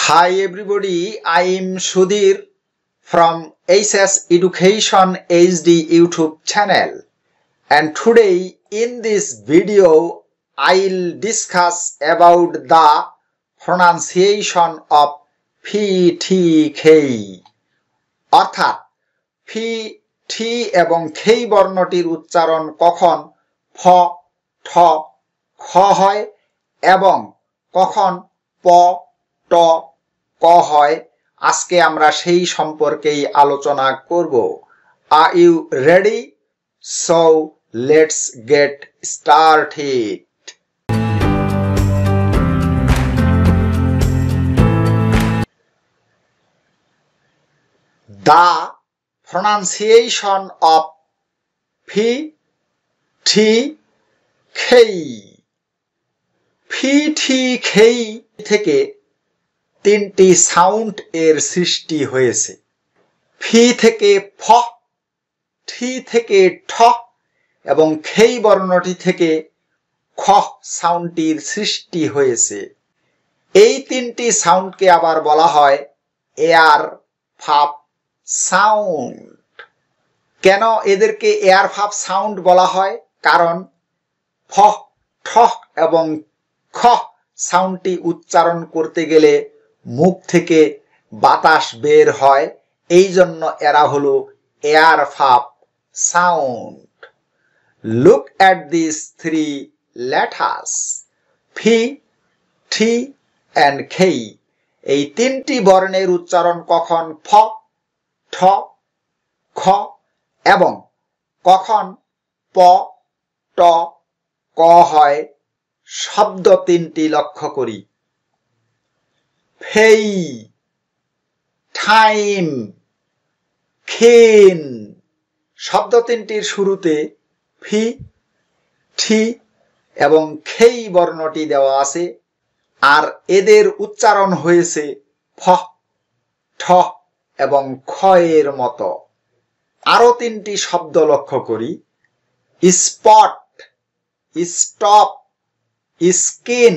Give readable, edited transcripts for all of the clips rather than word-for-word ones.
Hi everybody, I am Sudhir from SS Education HD YouTube channel, and today in this video I'll discuss about the pronunciation of PTK অর্থাৎ ফি টি এবং খেই বর্ণটির উচ্চারণ কখন ফ ঠ খ হয় এবং কখন প ট ক হয়। আজকে আমরা সেই সম্পর্কেই আলোচনা করব। Are you ready? So let's get started. The pronunciation of ফি টি খেই ফি টি খেই থেকে তিনটি সাউন্ড এর সৃষ্টি হয়েছে। ফি থেকে ফ, ঠি থেকে ঠ এবং খেই বর্ণটি থেকে খ সাউন্ডটির সৃষ্টি হয়েছে। এই তিনটি সাউন্ডকে আবার বলা হয় এয়ার ফাপ সাউন্ড। কেন এদেরকে এয়ার ফাপ সাউন্ড বলা হয়? কারণ ফ, ঠ এবং খ সাউন্ডটি উচ্চারণ করতে গেলে মুখ থেকে বাতাস বের হয়, এই জন্য এরা হলো air puff sound. Look at these three letters, ফি, ঠি and খেই। এই তিনটি বর্ণের উচ্চারণ কখন ফ, ঠ, খ এবং কখন প, ট, ক হয়, শব্দ তিনটি লক্ষ্য করি। ফেই, টাইম, খিন। শব্দ তিনটির শুরুতে ফি, ঠি এবং খেই বর্ণটি দেওয়া আছে, আর এদের উচ্চারণ হয়েছে ফ, ঠ এবং খ এর মতো। আরো তিনটি শব্দ লক্ষ্য করি। Spot, stop, skin.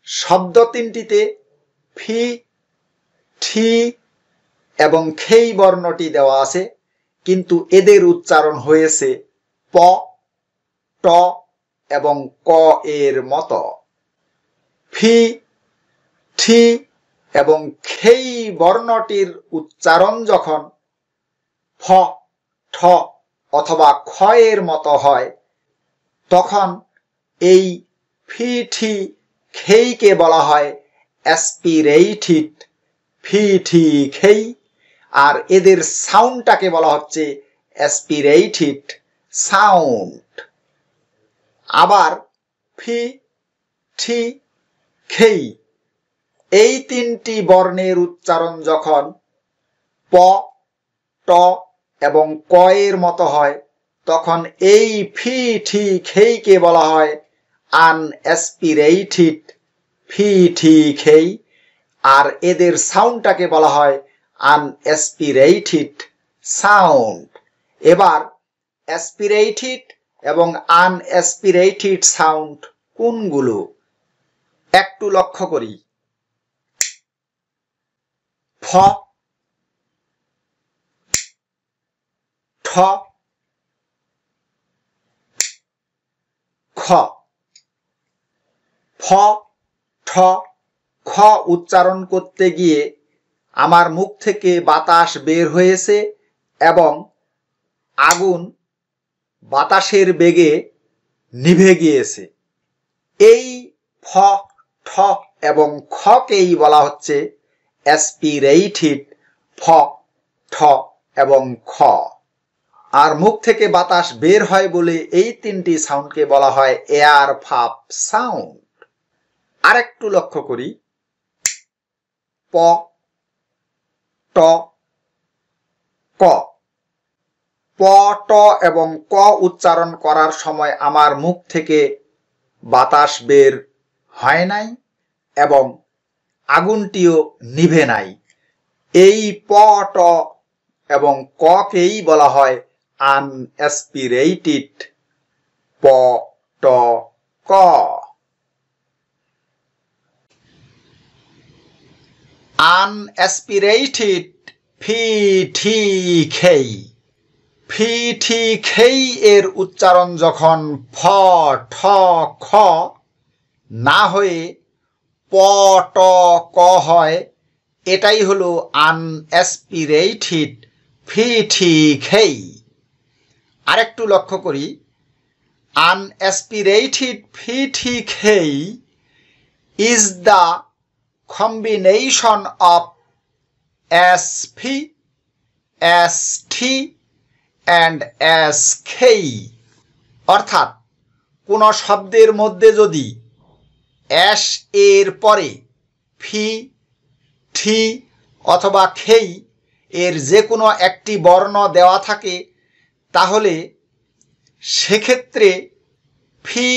শব্দ তিনটিতে ফি, ঠি এবং খেই বর্ণটি দেওয়া আছে, কিন্তু এদের উচ্চারণ হয়েছে প, ট এবং ক এর মতো। ফি, ঠি এবং খেই বর্ণটির উচ্চারণ যখন ফ, ঠ অথবা খ এর মতো হয়, তখন এই ফি, ঠি, খেইকে বলা হয় অ্যাসপিরেটেড ফি, ঠি, খেই, আর এদের সাউন্ডটাকে বলা হচ্ছে অ্যাসপিরেটেড সাউন্ড। আবার ফি, ঠি, খেই এই তিনটি বর্ণের উচ্চারণ যখন প, ট এবং ক এর মতো হয়, তখন এই ফি, ঠি, খেইকে বলা হয় আনঅ্যাসপিরেটেড ফি, ঠি, খেই, আর এদের সাউন্ডটাকে বলা হয় আনঅ্যাসপিরেটেড সাউন্ড। এবার অ্যাসপিরেটেড এবং আনঅ্যাসপিরেটেড সাউন্ড কোনগুলো একটু লক্ষ্য করি। ফ, ঠ, খ। ফ, ঠ, খ উচ্চারণ করতে গিয়ে আমার মুখ থেকে বাতাস বের হয়েছে এবং আগুন বাতাসের বেগে নিভে গিয়েছে। এই ফ, ঠ এবং খকেই বলা হচ্ছে অ্যাসপিরেটেড ফ, ঠ এবং খ। আর মুখ থেকে বাতাস বের হয় বলে এই তিনটি সাউন্ডকে বলা হয় এয়ার ফাপ সাউন্ড। আরেকটু লক্ষ্য করি। প, ট, ক। প, ট এবং ক উচ্চারণ করার সময় আমার মুখ থেকে বাতাস বের হয় নাই এবং আগুনটিও নিভে নাই। এই প, ট এবং ককেই বলা হয় আনঅ্যাসপিরেটেড প, ট, ক। unaspirated ফিঠিখেই। ফিঠিখেই এর উচ্চারণ যখন ফ ঠ খ না হয়ে প ট ক হয়, এটাই হলো আনঅ্যাসপিরেটেড ফিঠিখেই। আরেকটু লক্ষ্য করি, unaspirated ফিঠিখেই is the combination of sp, st and skei। অর্থাৎ কোন শব্দের মধ্যে যদি অ্যাস এর পরে ফি, ঠি অথবা খেই এর যে কোনো একটি বর্ণ দেওয়া থাকে, তাহলে সেক্ষেত্রে ফি,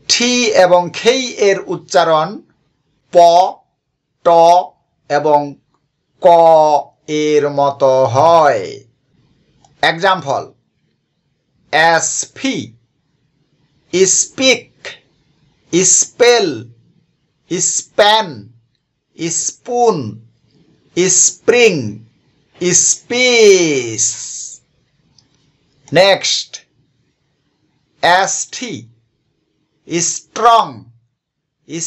ঠি এবং খেই এর উচ্চারণ প, ট এবং ক এর মতো হয়। Example: SP, speak, spell, span, spoon, spring, space. Next: ST, strong,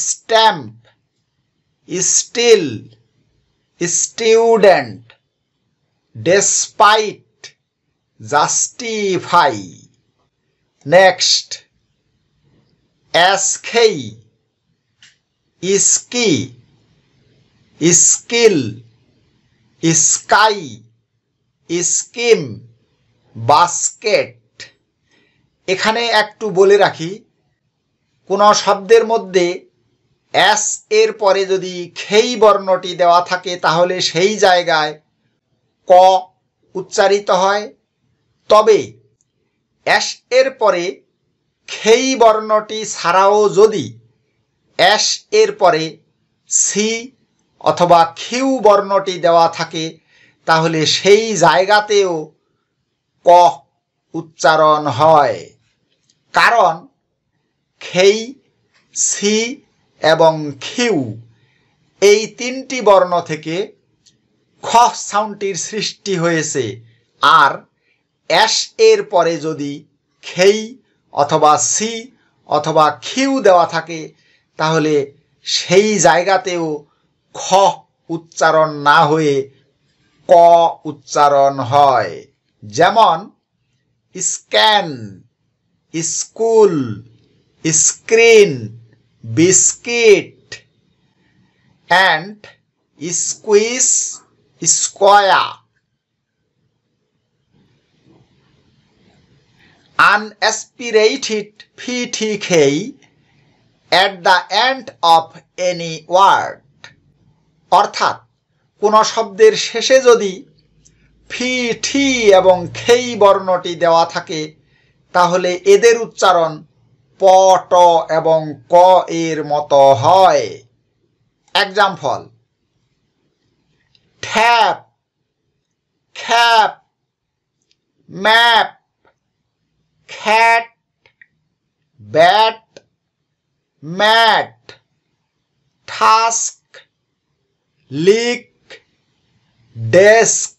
stamp, still, student, despite, justify. Next: SK, ski, skill, sky, skim, basket. এখানে একটু বলে রাখি, কোন শব্দের মধ্যে এস এর পরে যদি খেই বর্ণটি দেওয়া থাকে, তাহলে সেই জায়গায় ক উচ্চারিত হয়। তবে এস এর পরে খেই বর্ণটি ছাড়াও যদি এস এর পরে সি অথবা খিউ বর্ণটি দেওয়া থাকে, তাহলে সেই জায়গাতেও ক উচ্চারণ হয়। কারণ খেই, সি এবং খিউ এই তিনটি বর্ণ থেকে খ সাউন্ডটির সৃষ্টি হয়েছে। আর এস এর পরে যদি খেই অথবা সি অথবা খিউ দেওয়া থাকে, তাহলে সেই জায়গাতেও খ উচ্চারণ না হয়ে ক উচ্চারণ হয়। যেমন scan, school, screen, biscuit and squeeze, square. Unaspirated ফিঠিখেই at the end of any word। অর্থাৎ কোন শব্দের শেষে যদি ফি, ঠি এবং খেই বর্ণটি দেওয়া থাকে, তাহলে এদের উচ্চারণ প, ট এবং ক এর মতো হয়। Example: tap, cap, map, cat, bat, mat, task, lick, desk.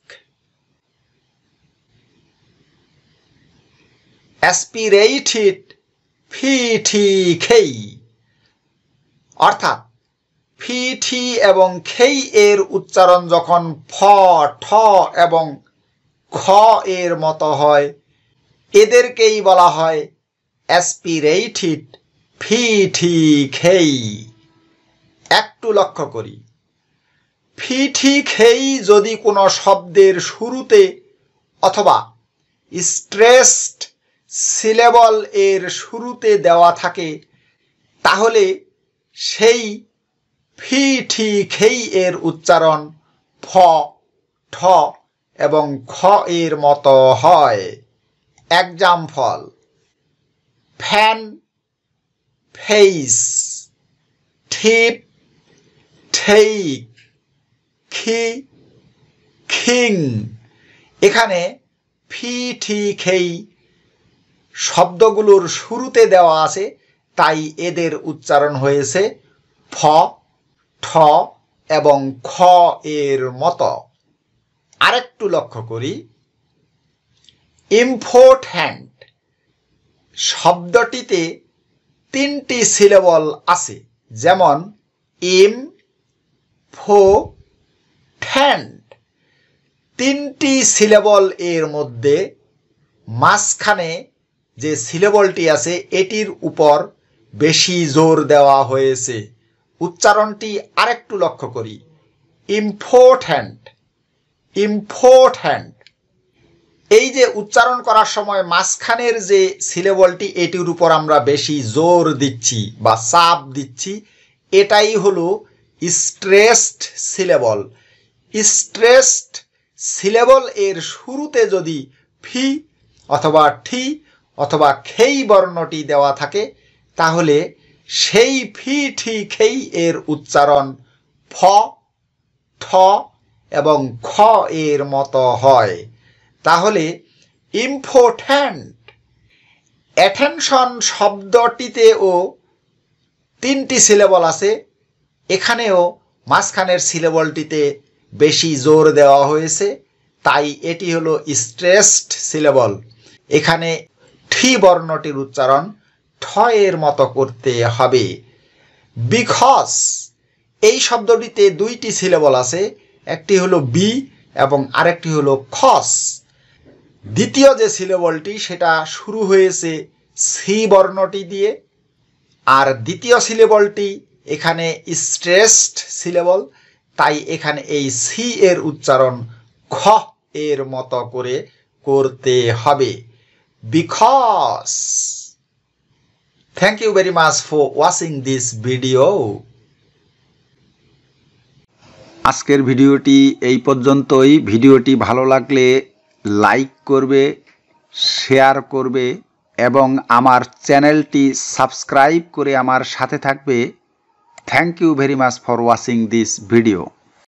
Aspirated ফিঠিখেই। অর্থাৎ ফি, ঠি এবং খেই এর উচ্চারণ যখন ফ, ঠ এবং খ এর মতো হয়, এদেরকেই বলা হয় অ্যাসপিরেটেড ফিঠিখেই। একটু লক্ষ্য করি, ফিঠিখেই যদি কোনো শব্দের শুরুতে অথবা স্ট্রেসড সিলেবল এর শুরুতে দেওয়া থাকে, তাহলে সেই ফিঠিখেই এর উচ্চারণ ফ, ঠ এবং খ এর মতো হয়। এক্সাম্পল: ফ্যান, ফেইস, ঠিপ, ঠেইক, খি, খিং। এখানে ফিঠিখেই শব্দগুলোর শুরুতে দেওয়া আছে, তাই এদের উচ্চারণ হয়েছে ফ, ঠ এবং খ এর মতো। আরেকটু লক্ষ্য করি, ইম্পর্ট্যান্ট শব্দটিতে 3টি সিলেবল আছে, যেমন ইম্পর্ট্যান্ট। 3টি সিলেবল এর মধ্যে মাঝখানে যে সিলেবলটি আছে এটির উপর বেশি জোর দেওয়া হয়েছে। উচ্চারণটি আরেকটু লক্ষ্য করি, ইম্পর্ট্যান্ট, ইম্পর্ট্যান্ট। এই যে উচ্চারণ করার সময় মাঝখানের যে সিলেবলটি এটির উপর আমরা বেশি জোর দিচ্ছি বা চাপ দিচ্ছি, এটাই হলো স্ট্রেসড সিলেবল। স্ট্রেসড সিলেবল এর শুরুতে যদি ফি অথবা ঠি অথবা খেই বর্ণটি দেওয়া থাকে, তাহলে সেই ফি ঠি খেই এর উচ্চারণ ফ, ঠ এবং খ এর মতো হয়। তাহলে ইম্পর্ট্যান্ট। অ্যাটেনশন শব্দটিতেও 3টি সিলেবল আছে, এখানেও মাঝখানের সিলেবলটিতে বেশি জোর দেওয়া হয়েছে, তাই এটি হলো স্ট্রেসড সিলেবল। এখানে ঠি বর্ণটির উচ্চারণ ঠ এর মতো করতে হবে। বিকজ এই শব্দটিতে 2টি সিলেবল আছে, একটি হলো বি এবং আরেকটি হলো খস। দ্বিতীয় যে সিলেবলটি সেটা শুরু হয়েছে সি বর্ণটি দিয়ে, আর দ্বিতীয় সিলেবলটি এখানে স্ট্রেসড সিলেবল, তাই এখানে এই সি এর উচ্চারণ খ এর মতো করে করতে হবে। Because. Thank you very much for watching this video. আজকের ভিডিওটি এই পর্যন্তই। ভিডিওটি ভালো লাগলে লাইক করবে, শেয়ার করবে এবং আমার চ্যানেলটি সাবস্ক্রাইব করে আমার সাথে থাকবে। Thank you very much for watching this video.